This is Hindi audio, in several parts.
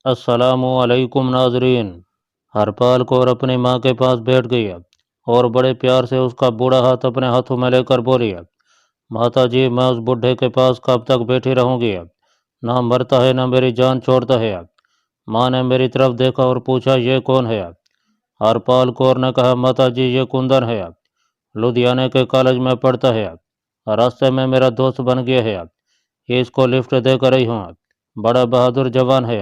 अस्सलामुअलैकुम नाजरीन। हरपाल कौर अपनी माँ के पास बैठ गई और बड़े प्यार से उसका बूढ़ा हाथ अपने हाथों में लेकर बोली, माता जी मैं उस बुढ़े के पास कब तक बैठी रहूंगी? ना मरता है ना मेरी जान छोड़ता है। माँ ने मेरी तरफ देखा और पूछा, ये कौन है? हरपाल कौर ने कहा, माता जी ये कुंदन है, लुधियाने के कॉलेज में पढ़ता है, रास्ते में मेरा दोस्त बन गया है, इसको लिफ्ट देकर रही हूँ, बड़ा बहादुर जवान है।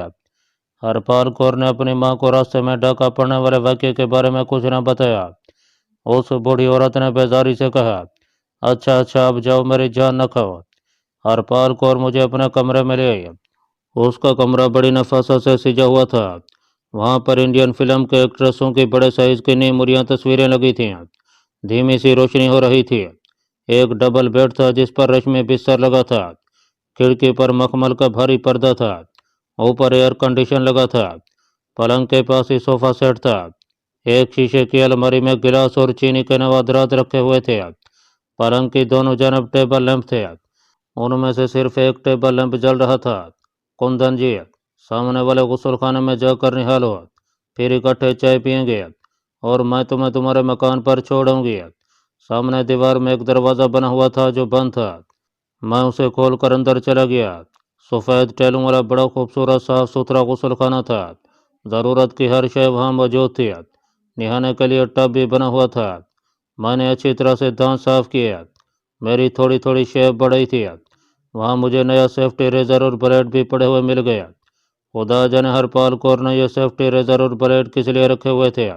हरपाल कौर ने अपनी माँ को रास्ते में डाका पड़ने वाले वाक्य के बारे में कुछ न बताया। उस बूढ़ी औरत ने बेजारी से कहा, अच्छा अच्छा अब जाओ, मेरी जान न खाओ। हरपाल कौर मुझे अपने कमरे में ले आई। उसका कमरा बड़ी नफासत से सजा हुआ था। वहाँ पर इंडियन फिल्म के एक्ट्रेसों की बड़े साइज की नई मुरियाँ तस्वीरें लगी थीं। धीमी सी रोशनी हो रही थी। एक डबल बेड था जिस पर रेशमी बिस्तर लगा था। खिड़की पर मखमल का भारी पर्दा था। ऊपर एयर कंडीशन लगा था। पलंग के पास ही सोफा सेट था। एक शीशे की अलमारी में गिलास और चीनी के नवादरात रखे हुए थे। पलंग की दोनों जानब टेबल लैंप थे। उनमें से सिर्फ एक टेबल लैंप जल रहा था। कुंदन जी, सामने वाले गुसलखाने में जाकर निहालो, फिर इकट्ठे चाय पियेंगे और मैं तुम्हें तुम्हारे मकान पर छोड़ूंगी। सामने दीवार में एक दरवाज़ा बना हुआ था जो बंद था। मैं उसे खोलकर अंदर चला गया। सफ़ेद टैलों वाला बड़ा खूबसूरत साफ सुथरा गुसलखाना था। ज़रूरत की हर शय वहाँ मौजूद थी। नहाने के लिए टब भी बना हुआ था। मैंने अच्छी तरह से दांत साफ किए। मेरी थोड़ी थोड़ी शेव बढ़ रही थी। वहाँ मुझे नया सेफ्टी रेजर और ब्लेड भी पड़े हुए मिल गया। खुदा जाने हरपाल कौर ने यह सेफ्टी रेजर और ब्लेड किस लिए रखे हुए थे,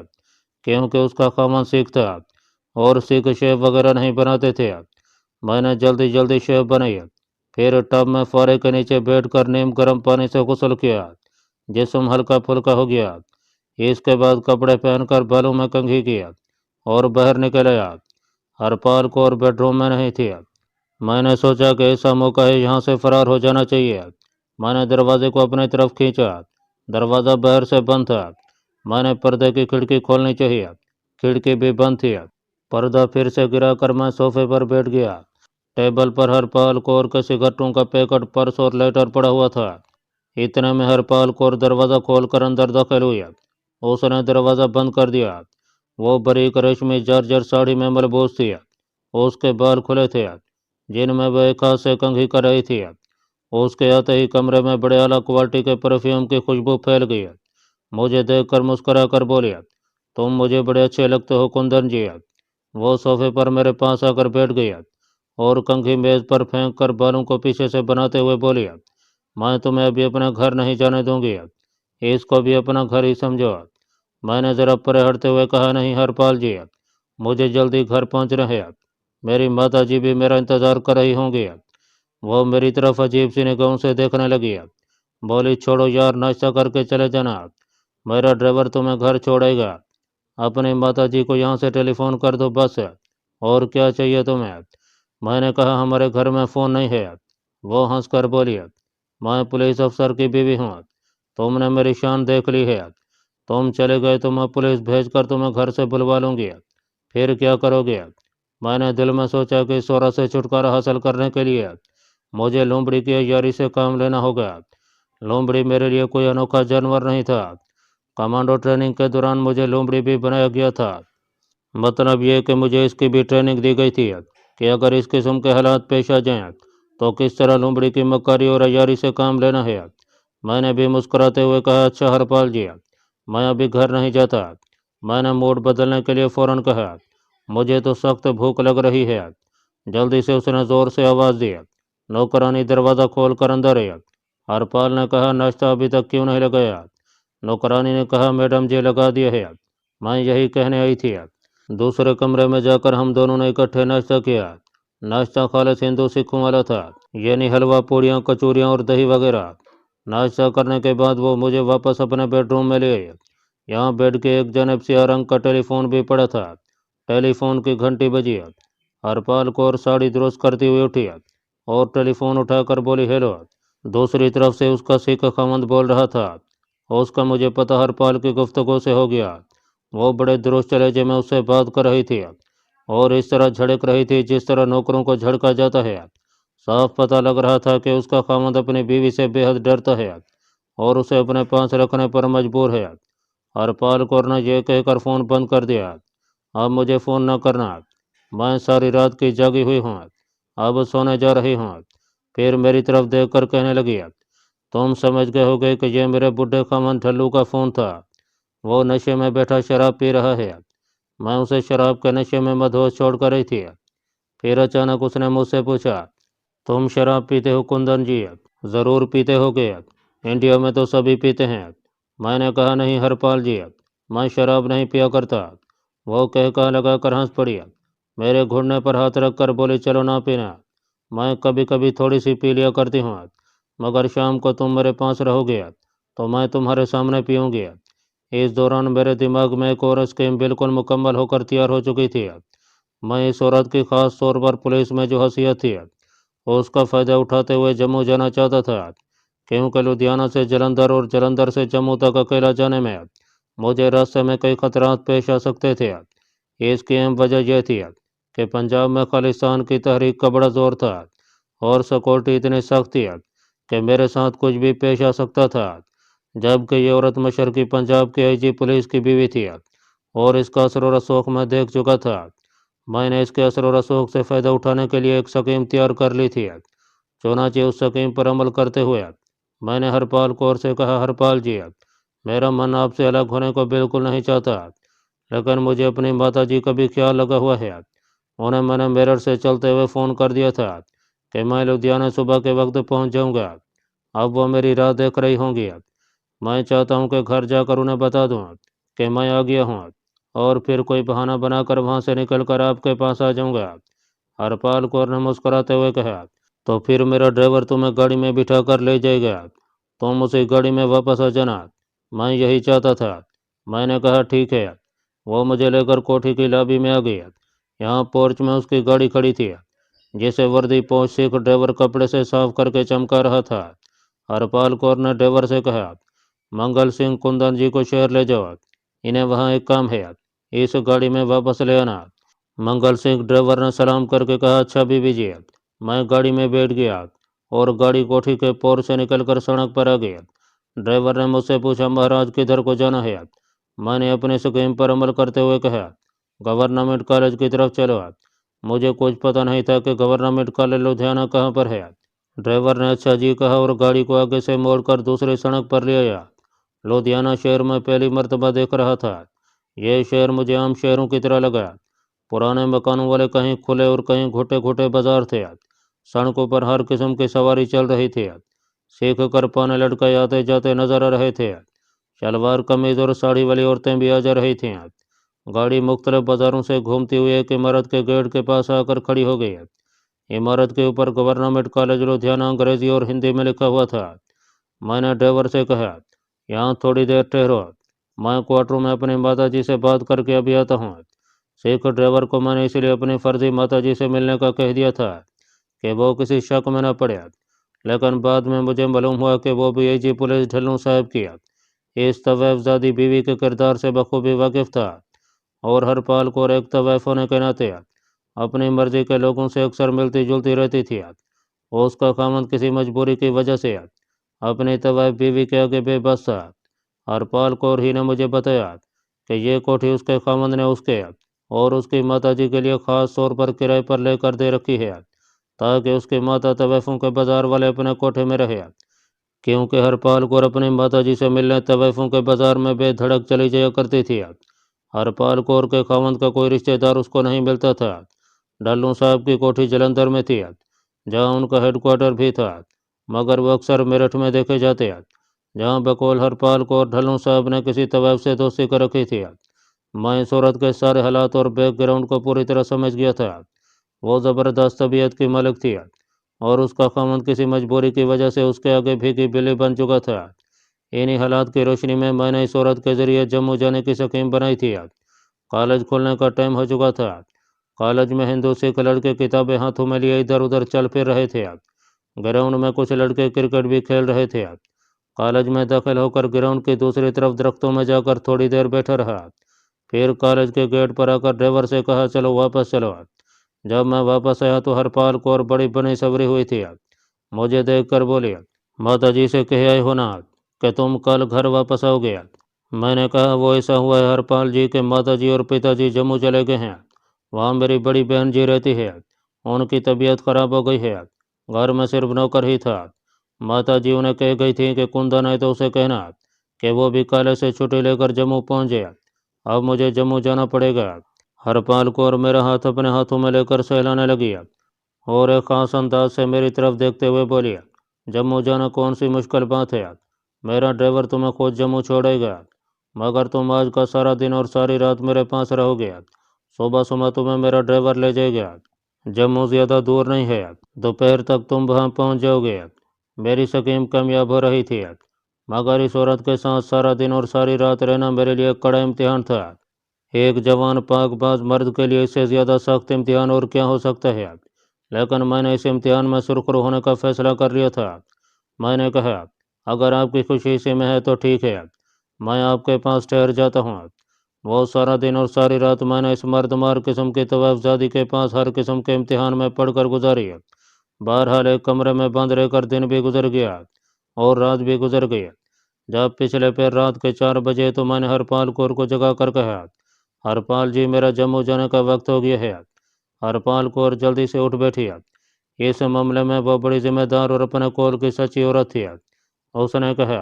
क्योंकि उसका खामन सिख था और सिख शेव वगैरह नहीं बनाते थे। मैंने जल्दी जल्दी शेव बनाई, फिर टब में फुआरे के नीचे बैठकर नीम गर्म पानी से गुस्ल किया। जिस्म हल्का फुल्का हो गया। इसके बाद कपड़े पहनकर बालों में कंघी किया और बाहर निकल आया। हरपाल कौर बेडरूम में नहीं थी। मैंने सोचा कि ऐसा मौका है, यहाँ से फरार हो जाना चाहिए। मैंने दरवाजे को अपनी तरफ खींचा। दरवाज़ा बाहर से बंद था। मैंने पर्दे की खिड़की खोलनी चाहिए। खिड़की भी बंद थी। पर्दा फिर से गिराकर मैं सोफे पर बैठ गया। टेबल पर हरपाल कौर के सिगरेटों का पैकेट, पर्स और लाइटर पड़ा हुआ था। इतने में हरपाल कौर दरवाज़ा खोलकर अंदर दाखिल हुई। उसने दरवाज़ा बंद कर दिया। वो बारीक रेशमी जर्जर साड़ी में मलबूस थी। उसके बाल खुले थे जिनमें वह एक हाथ से कंघी कर रही थी। उसके आते ही कमरे में बड़े आला क्वालिटी के परफ्यूम की खुशबू फैल गई। मुझे देखकर मुस्कुरा कर बोली, तुम मुझे बड़े अच्छे लगते हो कुंदन जी। वो सोफे पर मेरे पास आकर बैठ गई और कंघी मेज पर फेंक कर बालों को पीछे से बनाते हुए बोली, मैं तुम्हें अभी अपना घर नहीं जाने दूंगी, इसको भी अपना घर ही समझो। मैंने जरा परे हटते हुए कहा, नहीं हरपाल जी, मुझे जल्दी घर पहुंचना है। मेरी माता जी भी मेरा इंतजार कर रही होंगी। वो मेरी तरफ अजीब सी निगाहों से देखने लगी। बोली, छोड़ो यार, नाश्ता करके चले जाना, मेरा ड्राइवर तुम्हें घर छोड़ेगा। अपनी माता जी को यहाँ से टेलीफोन कर दो बस। और क्या चाहिए तुम्हें? मैंने कहा, हमारे घर में फ़ोन नहीं है। वो हंसकर बोली, मैं पुलिस अफसर की बीवी हूँ, तुमने मेरी शान देख ली है। तुम चले गए तो मैं पुलिस भेजकर तुम्हें घर से बुलवा लूंगी, फिर क्या करोगे? मैंने दिल में सोचा कि इस औरत से छुटकारा हासिल करने के लिए मुझे लोमड़ी की यारी से काम लेना होगा। लोमड़ी मेरे लिए कोई अनोखा जानवर नहीं था। कमांडो ट्रेनिंग के दौरान मुझे लोमड़ी भी बनाया गया था। मतलब ये कि मुझे इसकी भी ट्रेनिंग दी गई थी कि अगर इस किस्म के हालात पेश आ जाएं तो किस तरह लोमड़ी की मक्कारी और अयारी से काम लेना है। मैंने भी मुस्कुराते हुए कहा, अच्छा हरपाल जी, मैं अभी घर नहीं जाता। मैंने मूड बदलने के लिए फ़ौरन कहा, मुझे तो सख्त भूख लग रही है। जल्दी से उसने ज़ोर से आवाज़ दी। नौकरानी दरवाज़ा खोल कर अंदर आई। हरपाल ने कहा, नाश्ता अभी तक क्यों नहीं लगाया? नौकरानी ने कहा, मैडम जी लगा दिया है, मैं यही कहने आई थी। दूसरे कमरे में जाकर हम दोनों ने इकट्ठे नाश्ता किया। नाश्ता खालिस हिंदू सिखों वाला था, यानी हलवा, पूड़ियाँ, कचौरियाँ और दही वगैरह। नाश्ता करने के बाद वो मुझे वापस अपने बेडरूम में ले आए। यहाँ बेड के एक जानब सियाह रंग का टेलीफोन भी पड़ा था। टेलीफोन की घंटी बजी। हरपाल कौर साड़ी दुरुस्त करती हुई उठी और टेलीफोन उठाकर बोली, हेलो। दूसरी तरफ से उसका सिख खामंद बोल रहा था। उसका मुझे पता हरपाल की गुफ्तगू से हो गया। वो बड़े दुरुस्त लहजे में उससे बात कर रही थी और इस तरह झड़क रही थी जिस तरह नौकरों को झड़का जाता है। साफ पता लग रहा था कि उसका खामंद अपनी बीवी से बेहद डरता है और उसे अपने पास रखने पर मजबूर है। हरपाल कौर ने यह कहकर फ़ोन बंद कर दिया। अब मुझे फ़ोन न करना, मैं सारी रात की जागी हुई हूँ, अब सोने जा रही हूँ। फिर मेरी तरफ देखकर कहने लगी, तुम समझ गए होगे कि यह मेरे बुढ़े खामन ढल्लू का फ़ोन था। वो नशे में बैठा शराब पी रहा है। मैं उसे शराब के नशे में मदहोश छोड़ कर रही थी। फिर अचानक उसने मुझसे पूछा, तुम शराब पीते हो कुंदन जी? ज़रूर पीते होगे, इंडिया में तो सभी पीते हैं। मैंने कहा, नहीं हरपाल जी, मैं शराब नहीं पिया करता। वो कहका लगा कर हंस पड़ी। मेरे घुटने पर हाथ रख कर बोली, चलो ना पीना, मैं कभी कभी थोड़ी सी पी लिया करती हूँ, मगर शाम को तुम मेरे पास रहोगे तो मैं तुम्हारे सामने पीऊँगी। इस दौरान मेरे दिमाग में एक और स्कीम बिल्कुल मुकम्मल होकर तैयार हो चुकी थी। मैं इस औरत की खास तौर पर पुलिस में जो हसीयत थी उसका फ़ायदा उठाते हुए जम्मू जाना चाहता था, क्योंकि लुधियाना से जलंधर और जलंधर से जम्मू तक अकेला जाने में मुझे रास्ते में कई खतरात पेश आ सकते थे। इसकी अहम वजह यह थी कि पंजाब में खालिस्तान की तहरीक का बड़ा जोर था और सिक्योरिटी इतनी सख्त थी कि मेरे साथ कुछ भी पेश आ सकता था। जबकि ये औरत मशरकी पंजाब के आईजी पुलिस की बीवी थी और इसका असर और रसूख मैं देख चुका था। मैंने इसके असर और रसूख से फ़ायदा उठाने के लिए एक स्कीम तैयार कर ली थी। चुनांचे उस स्कीम पर अमल करते हुए मैंने हरपाल कौर से कहा, हरपाल जी, मेरा मन आपसे अलग होने को बिल्कुल नहीं चाहता, लेकिन मुझे अपनी माता जी का भी ख्याल लगा हुआ है। उन्हें मैंने मेरठ से चलते हुए फ़ोन कर दिया था कि मैं लुधियाना सुबह के वक्त पहुंच जाऊंगा। अब वो मेरी राह देख रही होंगी। मैं चाहता हूं कि घर जाकर उन्हें बता दूं कि मैं आ गया हूं और फिर कोई बहाना बनाकर वहां से निकलकर आपके पास आ जाऊंगा। हरपाल कौर ने मुस्कुराते हुए कहा, तो फिर मेरा ड्राइवर तुम्हें गाड़ी में बिठा कर ले जाएगा, तुम उसी गाड़ी में वापस आ जाना, मैं यही चाहता था। मैंने कहा, ठीक है। वो मुझे लेकर कोठी की लॉबी में आ गया। यहाँ पोर्च में उसकी गाड़ी खड़ी थी, जिसे वर्दी पोंछ सीख ड्राइवर कपड़े से साफ करके चमका रहा था। हरपाल कौर ने ड्राइवर से कहा, मंगल सिंह कुंदन जी को शहर ले जाओ, इन्हें वहाँ एक काम है, इस गाड़ी में वापस ले आना। मंगल सिंह ड्राइवर ने सलाम करके कहा, अच्छा बीबी जी। मैं गाड़ी में बैठ गया और गाड़ी कोठी के पोर से निकलकर सड़क पर आ गया। ड्राइवर ने मुझसे पूछा, महाराज किधर को जाना है? मैंने अपने स्कीम पर अमल करते हुए कहा, गवर्नमेंट कॉलेज की तरफ चलो। मुझे कुछ पता नहीं था कि गवर्नमेंट कॉलेज लुधियाना कहाँ पर है। ड्राइवर ने अच्छा जी कहा और गाड़ी को आगे से मोड़कर दूसरी सड़क पर ले आया। लुधियाना शहर में पहली मर्तबा देख रहा था। यह शहर मुझे आम शहरों की तरह लगा। पुराने मकानों वाले कहीं खुले और कहीं घुटे घुटे बाजार थे। सड़कों पर हर किस्म की सवारी चल रही थी। सीख कर पाने लटकाए आते जाते नजर आ रहे थे। शलवार कमीज और साड़ी वाली औरतें भी आ जा रही थीं। गाड़ी मुख्तलिफ बाजारों से घूमती हुई एक इमारत के गेट के पास आकर खड़ी हो गई। इमारत के ऊपर गवर्नमेंट कॉलेज लुधियाना अंग्रेजी और हिंदी में लिखा हुआ था। मैंने ड्राइवर से कहा, यहाँ थोड़ी देर ठहरो, मैं क्वार्टर में अपनी माता जी से बात करके अभी आता हूँ। सिख ड्राइवर को मैंने इसलिए अपनी फर्जी माता जी से मिलने का कह दिया था कि वो किसी शक में न पड़े, लेकिन बाद में मुझे मालूम हुआ कि वो भी आईजी पुलिस ढिल्लों साहब की इस तवैफ़ज़ादी बीवी के किरदार से बखूबी वाकिफ था और हरपाल को एक तवैफ़ होने के नाते अपनी मर्जी के लोगों से अक्सर मिलती जुलती रहती थी। उसका खामद किसी मजबूरी की वजह से अपनी तवैफ़ बीवी के आगे बेबस था। हरपाल कौर ही ने मुझे बताया कि ये कोठी उसके खामद ने उसके और उसकी माताजी के लिए ख़ास तौर पर किराए पर लेकर दे रखी है, ताकि उसकी माता तवैफ़ों के बाज़ार वाले अपने कोठे में रहे। क्योंकि हरपाल कौर अपनी माताजी से मिलने तवैफ़ों के बाज़ार में बेधड़क चली जाया करती थी। हरपाल कौर के खामद का कोई रिश्तेदार उसको नहीं मिलता था। ढल्लू साहब की कोठी जलंधर में थी, जहाँ उनका हेडक्वार्टर भी था, मगर वो अक्सर मेरठ में देखे जाते, जहाँ बकौल हरपाल कौर ढल्लू साहब ने किसी तवैफ़ से दोस्ती कर रखी थी। मैं इस औरत के सारे हालात और बैकग्राउंड को पूरी तरह समझ गया था। वो ज़बरदस्त तबीयत की मालिक थी और उसका खामद किसी मजबूरी की वजह से उसके आगे भीगी बिल्ली बन चुका था। इन्हीं हालात की रोशनी में मैंने इस औरत के ज़रिए जम्मू जाने की स्कीम बनाई थी। कॉलेज खुलने का टाइम हो चुका था। कॉलेज में हिंदू सिख लड़के किताबें हाथों में लिए इधर उधर चल फिर रहे थे। ग्राउंड में कुछ लड़के क्रिकेट भी खेल रहे थे। कॉलेज में दाखिल होकर ग्राउंड की दूसरी तरफ दरख्तों में जाकर थोड़ी देर बैठा रहा। फिर कॉलेज के गेट पर आकर ड्राइवर से कहा, चलो वापस चलो। जब मैं वापस आया तो हरपाल कौर बड़ी बनी सवरी हुई थी। मुझे देखकर बोली, माता जी से कह आए हो ना? कि तुम कल घर वापस आओगे। मैंने कहा वो ऐसा हुआ है हरपाल जी के माताजी और पिताजी जम्मू चले गए हैं। वहाँ मेरी बड़ी बहन जी रहती है। उनकी तबीयत खराब हो गई है। घर में सिर्फ नौकर ही था। माताजी उन्हें कह गई थी कि कुंदन है तो उसे कहना कि वो भी काले से छुट्टी लेकर जम्मू पहुँच जाए। अब मुझे जम्मू जाना पड़ेगा। हरपाल को और मेरा हाथ अपने हाथों में लेकर सहलाने लगी और एक खास अंदाज से मेरी तरफ देखते हुए बोली, जम्मू जाना कौन सी मुश्किल बात है। मेरा ड्राइवर तुम्हें खुद जम्मू छोड़ेगा, मगर तुम आज का सारा दिन और सारी रात मेरे पास रहोगे। सुबह सुबह तुम्हें मेरा ड्राइवर ले जाएगा। जम्मू ज़्यादा दूर नहीं है, दोपहर तक तुम वहाँ पहुँच जाओगे। मेरी स्कीम कामयाब हो रही थी, मगर इस औरत के साथ सारा दिन और सारी रात रहना मेरे लिए कड़ा इम्तिहान था। एक जवान पाकबाज मर्द के लिए इससे ज़्यादा सख्त इम्तिहान और क्या हो सकता है। लेकिन मैंने इस इम्तिहान में सुरखरू होने का फैसला कर लिया था। मैंने कहा, अगर आपकी खुशी इसी में है तो ठीक है, मैं आपके पास ठहर जाता हूँ। वो सारा दिन और सारी रात मैंने इस मर्दमार किस्म की तवाफ़ज़ादी के पास हर किस्म के इम्तिहान में पढ़कर गुजारी। बहरहाल एक कमरे में बंद रहकर दिन भी गुजर गया और रात भी गुजर गई। जब पिछले फिर रात के 4 बजे तो मैंने हरपाल कौर को जगा कर कहा, हरपाल जी मेरा जम्मू जाने का वक्त हो गया है। हरपाल कौर जल्दी से उठ बैठी। इस मामले में वो बड़ी जिम्मेदार और अपने कौल की सच्ची औरत थी। उसने कहा,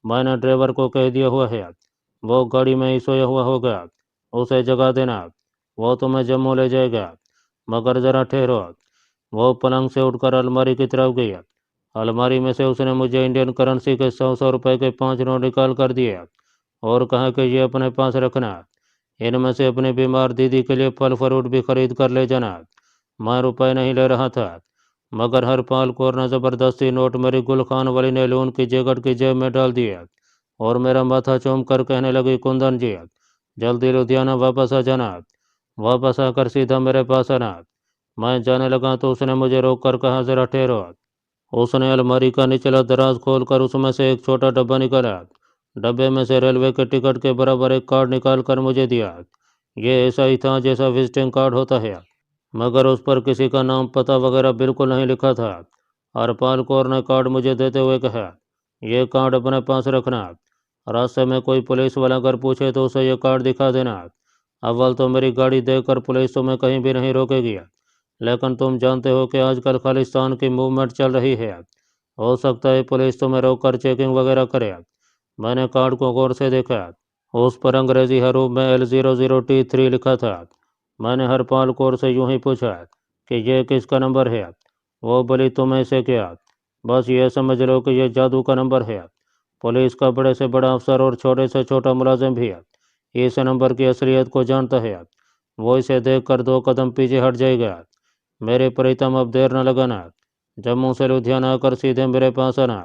मैंने ड्राइवर को कह दिया हुआ है, वो गाड़ी में ही सोया हुआ होगा, उसे जगा देना, वो तुम्हें जम्मू ले जाएगा। मगर ज़रा ठहरो। वो पलंग से उठकर अलमारी की तरफ गई। अलमारी में से उसने मुझे इंडियन करेंसी के 100 रुपए के 5 नोट निकाल कर दिए और कहा कि ये अपने पास रखना। इनमें से अपनी बीमार दीदी के लिए फल फ्रूट भी खरीद कर ले जाना। मैं रुपए नहीं ले रहा था, मगर हरपाल कौर ने ज़बरदस्ती नोट मेरी गुलखान वाली नैलून की जैकेट की जेब में डाल दिए और मेरा माथा चूम कर कहने लगी, कुंदन जी जल्दी लुधियाना वापस आ जाना, वापस आकर सीधा मेरे पास आना। मैं जाने लगा तो उसने मुझे रोक कर कहा, जरा ठहरो। उसने अलमारी का निचला दराज खोलकर उसमें से एक छोटा डब्बा निकाला। डब्बे में से रेलवे के टिकट के बराबर एक कार्ड निकाल कर मुझे दिया। ये ऐसा ही था जैसा विजिटिंग कार्ड होता है, मगर उस पर किसी का नाम पता वगैरह बिल्कुल नहीं लिखा था। हरपाल कौर ने कार्ड मुझे देते हुए कहा, यह कार्ड अपने पास रखना। रास्ते में कोई पुलिस वाला अगर पूछे तो उसे यह कार्ड दिखा देना। अव्वल तो मेरी गाड़ी देखकर पुलिस तुम्हें कहीं भी नहीं रोकेगी, लेकिन तुम जानते हो कि आजकल खालिस्तान की मूवमेंट चल रही है। हो सकता है पुलिस तुम्हें रोककर चेकिंग वगैरह करे। मैंने कार्ड को गौर से देखा। उस पर अंग्रेजी हरूफ में L00T3 लिखा था। मैंने हरपाल कौर से यूं ही पूछा कि यह किसका नंबर है। वो बोली, तुम्हें से क्या, बस ये समझ लो कि यह जादू का नंबर है। पुलिस का बड़े से बड़ा अफसर और छोटे से छोटा मुलाजिम भी इस नंबर की असलियत को जानता है। वो इसे देखकर 2 कदम पीछे हट जाएगा। मेरे प्रीतम अब देर न लगाना, जम्मू से लुधियाना आकर सीधे मेरे पास आना।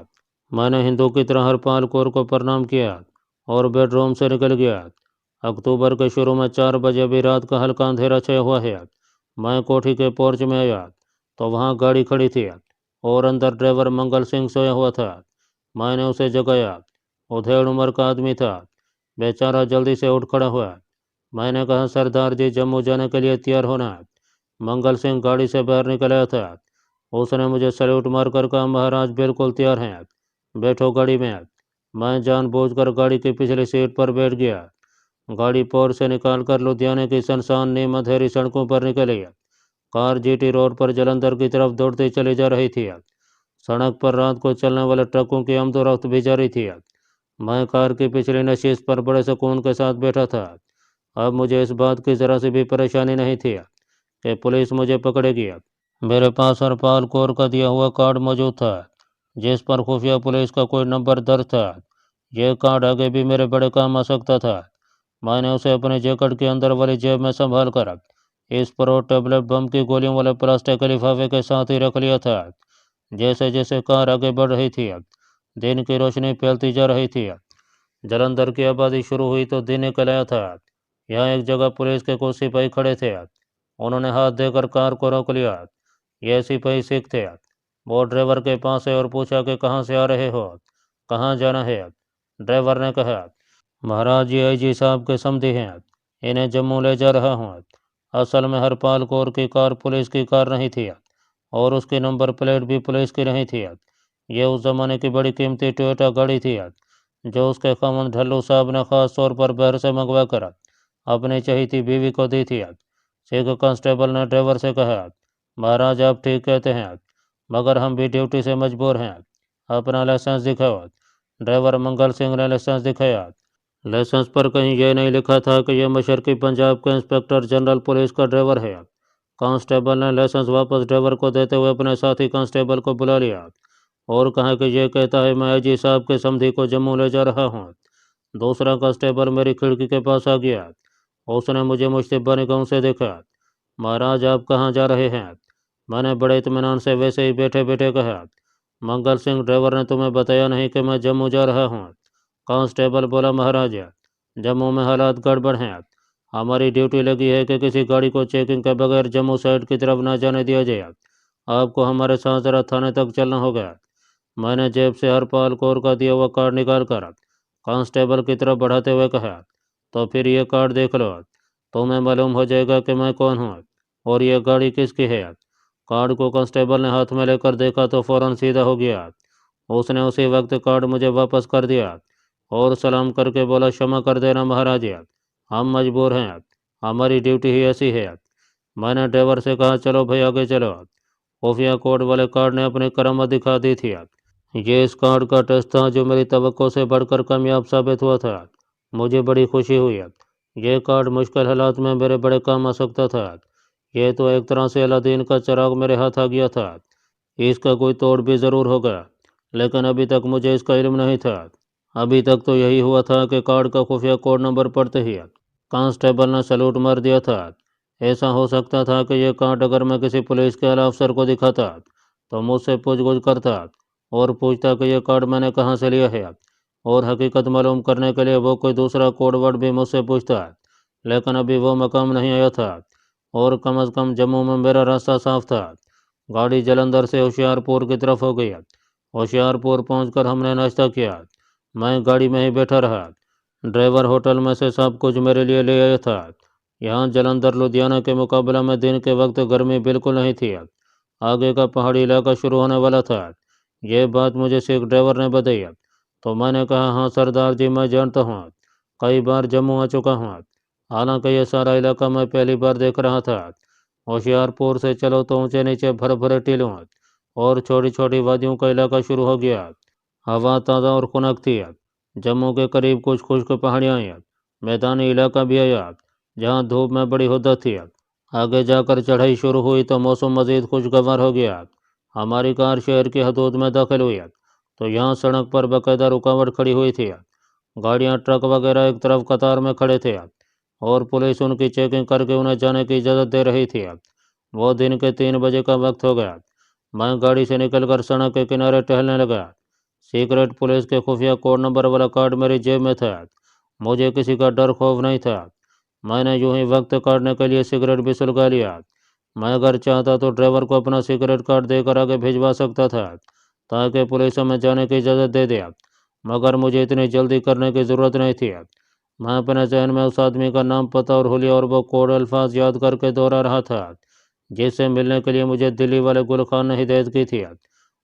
मैंने हिंदू की तरह हरपाल कौर को प्रणाम किया और बेडरूम से निकल गया। अक्टूबर के शुरू में 4 बजे भी रात का हल्का अंधेरा छाया हुआ है। मैं कोठी के पोर्च में आया तो वहाँ गाड़ी खड़ी थी और अंदर ड्राइवर मंगल सिंह सोया हुआ था। मैंने उसे जगाया। उधेड़ उम्र का आदमी था, बेचारा जल्दी से उठ खड़ा हुआ। मैंने कहा, सरदार जी जम्मू जाने के लिए तैयार होना। मंगल सिंह गाड़ी से बाहर निकल आया था। उसने मुझे सैल्यूट मारकर कहा, महाराज बिल्कुल तैयार हैं, बैठो गाड़ी में। मैं जानबूझकर गाड़ी की पिछली सीट पर बैठ गया। गाड़ी पोर से निकालकर लुधियाने की सुनसान नीम अंधेरी सड़कों पर निकली। कार जीटी रोड पर जलंधर की तरफ दौड़ती चली जा रही थी। सड़क पर रात को चलने वाले ट्रकों की आमदोरफ्त भी जारी थी। मैं कार की पिछली नशीस पर बड़े सुकून के साथ बैठा था। अब मुझे इस बात की जरा सी भी परेशानी नहीं थी कि पुलिस मुझे पकड़ेगी। मेरे पास हरपाल कौर का दिया हुआ कार्ड मौजूद था, जिस पर खुफिया पुलिस का कोई नंबर दर्ज था। यह कार्ड आगे भी मेरे बड़े काम आ सकता था। मैंने उसे अपने जैकेट के अंदर वाली जेब में संभाल कर इस प्रो टेबलेट बम की गोलियों वाले प्लास्टिक के लिफाफे के साथ ही रख लिया था। जैसे जैसे कार आगे बढ़ रही थी, दिन की रोशनी फैलती जा रही थी। जलंधर की आबादी शुरू हुई तो दिन निकल आया था। यहाँ एक जगह पुलिस के कुछ सिपाही खड़े थे। उन्होंने हाथ देकर कार को रोक लिया। ये सिपाही सिख थे। वो ड्राइवर के पास है और पूछा कि कहाँ से आ रहे हो, कहाँ जाना है। ड्राइवर ने कहा, महाराज ये आईजी साहब के समधी हैं, इन्हें जम्मू ले जा रहा हूँ। असल में हरपाल कौर की कार पुलिस की कार नहीं थी और उसकी नंबर प्लेट भी पुलिस की नहीं थी। यह उस जमाने की बड़ी कीमती टोयोटा गाड़ी थी। जो उसके खामन ढल्लू साहब ने खास तौर पर बहर से मंगवा कर अपनी चहीती बीवी को दी थी। सिख कांस्टेबल ने ड्राइवर से कहा, महाराज आप ठीक कहते हैं, मगर हम भी ड्यूटी से मजबूर हैं, अपना लाइसेंस दिखाओ। ड्राइवर मंगल सिंह ने लाइसेंस दिखाया। लाइसेंस पर कहीं यह नहीं लिखा था कि यह मशरकी पंजाब के इंस्पेक्टर जनरल पुलिस का ड्राइवर है। कांस्टेबल ने लाइसेंस वापस ड्राइवर को देते हुए अपने साथी कांस्टेबल को बुला लिया और कहा कि यह कहता है मैं आईजी साहब के समधी को जम्मू ले जा रहा हूँ। दूसरा कांस्टेबल मेरी खिड़की के पास आ गया। उसने मुझे मुश्तिबा निगाहों से देखा। महाराज आप कहाँ जा रहे हैं? मैंने बड़े इत्मीनान से वैसे ही बैठे बैठे कहा। मंगल सिंह ड्राइवर ने तुम्हें बताया नहीं कि मैं जम्मू जा रहा हूँ? कांस्टेबल बोला, महाराज जम्मू में हालात गड़बड़ हैं, हमारी ड्यूटी लगी है कि किसी गाड़ी को चेकिंग के बगैर जम्मू साइड की तरफ न जाने दिया जाए। आपको हमारे साथ जरा थाने तक चलना होगा। मैंने जेब से हरपाल कौर का दिया हुआ कार्ड निकाल कर कांस्टेबल की तरफ बढ़ाते हुए कहा, तो फिर ये कार्ड देख लो, तुम्हें मालूम हो जाएगा कि मैं कौन हूँ और ये गाड़ी किसकी है। कार्ड को कांस्टेबल ने हाथ में लेकर देखा तो फौरन सीधा हो गया। उसने उसी वक्त कार्ड मुझे वापस कर दिया और सलाम करके बोला, क्षमा कर देना महाराज, हम मजबूर हैं, हमारी ड्यूटी ही ऐसी है। मैंने ड्राइवर से कहा, चलो भाई आगे चलो। खुफिया कोड वाले कार्ड ने अपनी करामत दिखा दी थी। ये इस कार्ड का टेस्ट था जो मेरी तवक्को से बढ़कर कामयाब साबित हुआ था। मुझे बड़ी खुशी हुई। यह कार्ड मुश्किल हालात में मेरे बड़े काम आ सकता था। यह तो एक तरह से अलादीन का चिराग मेरे हाथ आ गया था। इसका कोई तोड़ भी ज़रूर होगा, लेकिन अभी तक मुझे इसका इल्म नहीं था। अभी तक तो यही हुआ था कि कार्ड का खुफिया कोड नंबर पढ़ते ही कांस्टेबल ने सैल्यूट मार दिया था। ऐसा हो सकता था कि यह कार्ड अगर मैं किसी पुलिस के आला अफसर को दिखाता तो मुझसे पूछगछ करता और पूछता कि यह कार्ड मैंने कहाँ से लिया है, और हकीकत मालूम करने के लिए वो कोई दूसरा कोड वर्ड भी मुझसे पूछता। लेकिन अभी वो मकाम नहीं आया था और कम अज़ कम जम्मू में मेरा रास्ता साफ था। गाड़ी जलंधर से होशियारपुर की तरफ हो गई। होशियारपुर पहुंचकर हमने नाश्ता किया। मैं गाड़ी में ही बैठा रहा। ड्राइवर होटल में से सब कुछ मेरे लिए ले आया था। यहाँ जलंधर लुधियाना के मुकाबला में दिन के वक्त गर्मी बिल्कुल नहीं थी। आगे का पहाड़ी इलाका शुरू होने वाला था। यह बात मुझे सिख ड्राइवर ने बताई तो मैंने कहा, हाँ सरदार जी मैं जानता हूँ, कई बार जम्मू आ चुका हूँ। हालांकि यह सारा इलाका मैं पहली बार देख रहा था। होशियारपुर से चलो तो ऊंचे नीचे भरे भरे टीलों और छोटी छोटी वादियों का इलाका शुरू हो गया। हवा ताज़ा और खुनक थी। जम्मू के करीब कुछ खुश्क पहाड़ियाँ आई। मैदानी इलाका भी आया जहाँ धूप में बड़ी हुद्दत थी। आगे जाकर चढ़ाई शुरू हुई तो मौसम मज़ीद खुशगवार हो गया। हमारी कार शहर की हदूद में दाखिल हुई तो यहाँ सड़क पर बाकायदा रुकावट खड़ी हुई थी। गाड़ियाँ ट्रक वगैरह एक तरफ कतार में खड़े थे और पुलिस उनकी चेकिंग करके उन्हें जाने की इजाज़त दे रही थी। वो दिन के 3 बजे का वक्त हो गया। मैं गाड़ी से निकलकर सड़क के किनारे टहलने लगा। सीक्रेट पुलिस के खुफिया कोड नंबर वाला कार्ड मेरी जेब में था। मुझे किसी का डर खौफ नहीं था। मैंने यूं ही वक्त काटने के लिए सिगरेट भी सुलगा लिया। मैं अगर चाहता तो ड्राइवर को अपना सिगरेट कार्ड देकर आगे भिजवा सकता था ताकि पुलिस हमें जाने की इजाज़त दे दे, मगर मुझे इतनी जल्दी करने की ज़रूरत नहीं थी। मैं अपने जहन में उस आदमी का नाम, पता और हुलिया और वो कोड अल्फाज याद करके दोहरा रहा था जिससे मिलने के लिए मुझे दिल्ली वाले गुल खान ने हिदायत की थी।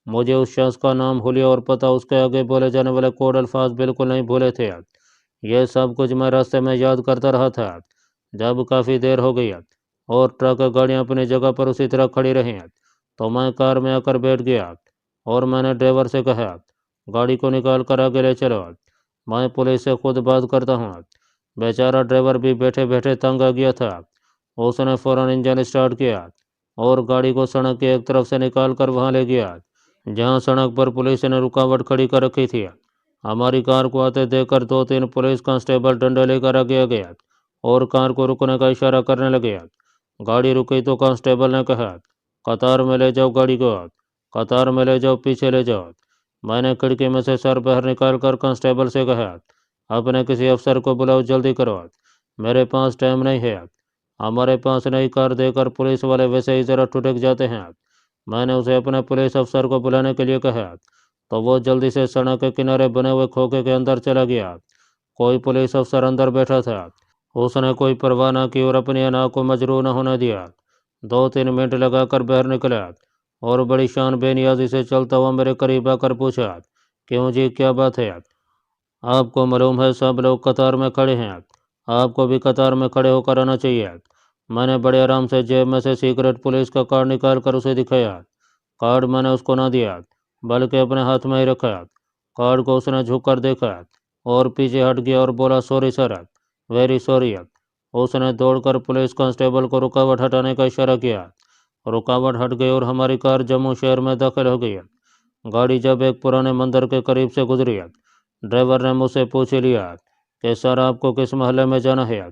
मुझे उस शख्स का नाम, हुलिया और पता, उसके आगे बोले जाने वाले कोड अल्फाज बिल्कुल नहीं भूले थे। यह सब कुछ मैं रास्ते में याद करता रहा था। जब काफ़ी देर हो गई और ट्रक गाड़ियाँ अपनी जगह पर उसी तरह खड़ी रहीं तो मैं कार में आकर बैठ गया और मैंने ड्राइवर से कहा, गाड़ी को निकाल कर आगे ले चलो, मैं पुलिस से खुद बात करता हूँ। बेचारा ड्राइवर भी बैठे बैठे तंग आ गया था। उसने फ़ौरन इंजन स्टार्ट किया और गाड़ी को सड़क की एक तरफ से निकाल कर वहाँ ले गया जहाँ सड़क पर पुलिस ने रुकावट खड़ी कर रखी थी। हमारी कार को आते देखकर 2-3 पुलिस कांस्टेबल डंडे लेकर आगे आ गया और कार को रुकने का इशारा करने लगे। गाड़ी रुकी तो कांस्टेबल ने कहा, कतार में ले जाओ गाड़ी को, कतार में ले जाओ, पीछे ले जाओ। मैंने खिड़की में से सर बाहर निकाल कर कांस्टेबल से कहा, अपने किसी अफसर को बुलाओ, जल्दी करो, मेरे पास टाइम नहीं है। हमारे पास नई कार देकर पुलिस वाले वैसे ही ज़रा ठुठक जाते हैं। मैंने उसे अपने पुलिस अफसर को बुलाने के लिए कहा तो वो जल्दी से सड़क के किनारे बने हुए खोखे के अंदर चला गया। कोई पुलिस अफसर अंदर बैठा था। उसने कोई परवाह न की और अपनी अना को मजरू न होने दिया। 2-3 मिनट लगाकर बाहर निकला और बड़ी शान बेनियाजी से चलता हुआ मेरे करीब आकर पूछा, क्यों जी, क्या बात है? आपको मालूम है सब लोग कतार में खड़े हैं, आपको भी कतार में खड़े होकर आना चाहिए। मैंने बड़े आराम से जेब में से सीक्रेट पुलिस का कार्ड निकाल कर उसे दिखाया। कार्ड मैंने उसको ना दिया, बल्कि अपने हाथ में ही रखा। कार्ड को उसने झुक कर देखा और पीछे हट गया और बोला, सॉरी सर, वेरी सॉरी। उसने दौड़कर पुलिस कांस्टेबल को रुकावट हटाने का इशारा किया। रुकावट हट गई और हमारी कार जम्मू शहर में दाखिल हो गई। गाड़ी जब एक पुराने मंदिर के करीब से गुजरी, ड्राइवर ने मुझसे पूछ लिया कि सर आपको किस मोहल्ले में जाना है।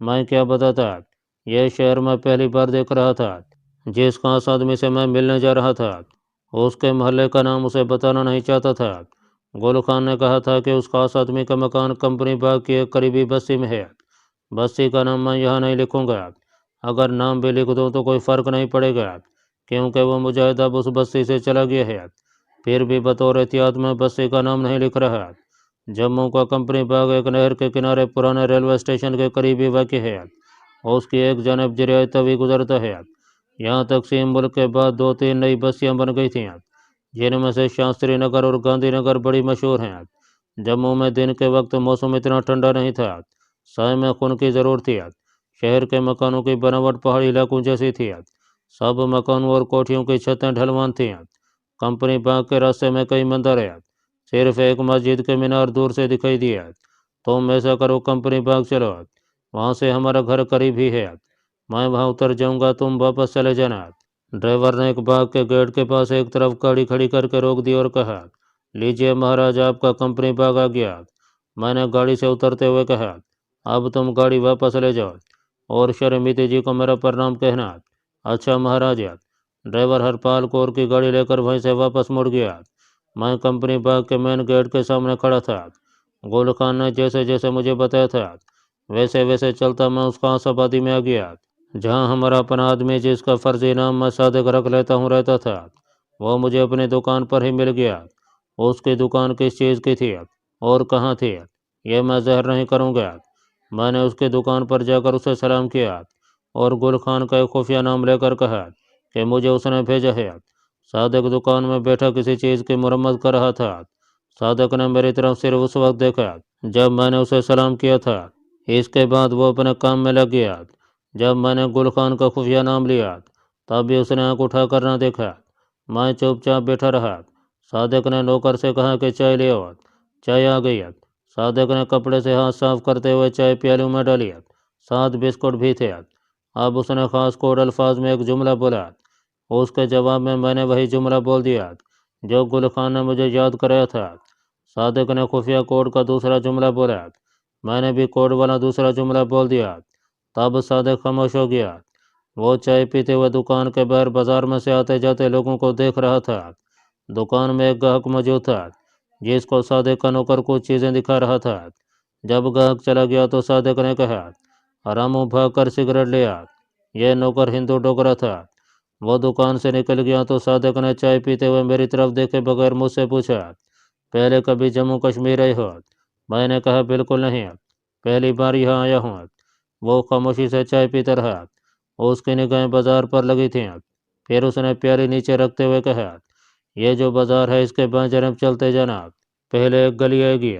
मैं क्या बताता, यह शहर में पहली बार देख रहा था। जिस खास आदमी से मैं मिलने जा रहा था, उसके मोहल्ले का नाम उसे बताना नहीं चाहता था। गुल खान ने कहा था कि उस खास आदमी का मकान कंपनी बाग की एक करीबी बस्ती में है। बस्ती का नाम मैं यहाँ नहीं लिखूंगा। अगर नाम भी लिख दूँ तो कोई फ़र्क नहीं पड़ेगा, क्योंकि वो मुजाहिद अब उस बस्ती से चला गया है। फिर भी बतौर एहतियात में बस्ती का नाम नहीं लिख रहा। जम्मू का कंपनी बाग एक नहर के किनारे पुराने रेलवे स्टेशन के करीब ही वाक़ है। उसकी एक जानब दरियाई तवी गुजरता है। यहाँ तकसीम मुल्क के बाद 2-3 नई बस्तियाँ बन गई थीं, जिनमें से शास्त्री नगर और गांधीनगर बड़ी मशहूर हैं। जम्मू में दिन के वक्त मौसम इतना ठंडा नहीं था, साए में खून की ज़रूरत थी। शहर के मकानों की बनावट पहाड़ी इलाकों जैसी थी। सब मकानों और कोठियों की छतें ढलवान थीं। कंपनी बाग के रास्ते में कई मंदिर है, सिर्फ एक मस्जिद के मीनार दूर से दिखाई दिया। तुम ऐसा करो, कंपनी बाग चलो, वहाँ से हमारा घर करीब ही है। मैं वहाँ उतर जाऊँगा, तुम वापस चले जाना। ड्राइवर ने एक बाग के गेट के पास एक तरफ गाड़ी खड़ी करके रोक दी और कहा, लीजिए महाराज, आपका कंपनी बाग आ गया। मैंने गाड़ी से उतरते हुए कहा, अब तुम गाड़ी वापस ले जाओ और शर्मिती जी को मेरा प्रणाम कहना। अच्छा महाराज। ड्राइवर हरपाल कौर की गाड़ी लेकर वहीं से वापस मुड़ गया। मैं कंपनी बाग के मेन गेट के सामने खड़ा था। गुल खान ने जैसे जैसे मुझे बताया था, वैसे वैसे चलता मैं उस खास आबादी में आ गया, जहाँ हमारा अपना आदमी, जिसका फर्जी नाम मैं सादिक रख लेता हूँ, रहता था। वो मुझे अपनी दुकान पर ही मिल गया। उसकी दुकान किस चीज़ की थी और कहाँ थी, यह मैं ज़हर नहीं करूँगा। मैंने उसकी दुकान पर जाकर उसे सलाम किया और गुल खान का एक खुफिया नाम लेकर कहा कि मुझे उसने भेजा है। सादिक दुकान में बैठा किसी चीज़ की मरम्मत कर रहा था। सादिक ने मेरी तरफ सिर्फ उस वक्त देखा जब मैंने उसे सलाम किया था। इसके बाद वो अपने काम में लग गया। जब मैंने गुल खान का खुफिया नाम लिया, तब भी उसने आंख उठाकर न देखा। मैं चुपचाप बैठा रहा। सादिक ने नौकर से कहा कि चाय ले आओ। चाय आ गई। सादिक ने कपड़े से हाथ साफ करते हुए चाय प्याली में डाली। साथ बिस्कुट भी थे। अब उसने खास कोड अल्फाज में एक जुमला बोला। उसके जवाब में मैंने वही जुमला बोल दिया जो गुल खान ने मुझे याद कराया था। सादिक ने खुफिया कोड का दूसरा जुमला बोला। मैंने भी कोड वाला दूसरा जुमला बोल दिया। तब सादिक खामोश हो गया। वो चाय पीते हुए दुकान के बाहर बाजार में से आते जाते लोगों को देख रहा था। दुकान में एक ग्राहक मौजूद था, जिसको सादिक का नौकर कुछ चीज़ें दिखा रहा था। जब ग्राहक चला गया तो सादिक ने कहा, रामू भाग कर सिगरेट ले आ। यह नौकर हिंदू डोगरा था। वो दुकान से निकल गया तो सादिक ने चाय पीते हुए मेरी तरफ देखे बगैर मुझसे पूछा, पहले कभी जम्मू कश्मीर आए हो? मैंने कहा, बिल्कुल नहीं, पहली बार यहाँ आया हूँ। वो खामोशी से चाय पीता रहा। उसकी निगाहें बाजार पर लगी थीं। फिर उसने प्याली नीचे रखते हुए कहा, यह जो बाजार है, इसके बाएं तरफ चलते जाना, पहले एक गली आएगी,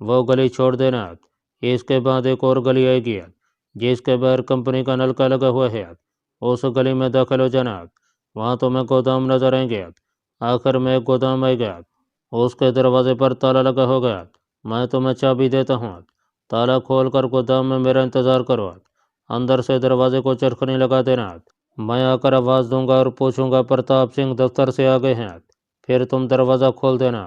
वो गली छोड़ देना। इसके बाद एक और गली आएगी, जिसके बाहर कंपनी का नलका लगा हुआ है। उस गली में दाखिल हो जाना, वहाँ तुम्हें गोदाम नजर आएंगे। आखिर में एक गोदाम आएगा, उसके दरवाजे पर ताला लगा होगा। मैं तुम्हें चाबी देता हूँ। ताला खोलकर गोदाम में मेरा इंतज़ार करो। अंदर से दरवाजे को चरखनी लगा देना। मैं आकर आवाज़ दूंगा और पूछूंगा, प्रताप सिंह दफ्तर से आ गए हैं। फिर तुम दरवाज़ा खोल देना।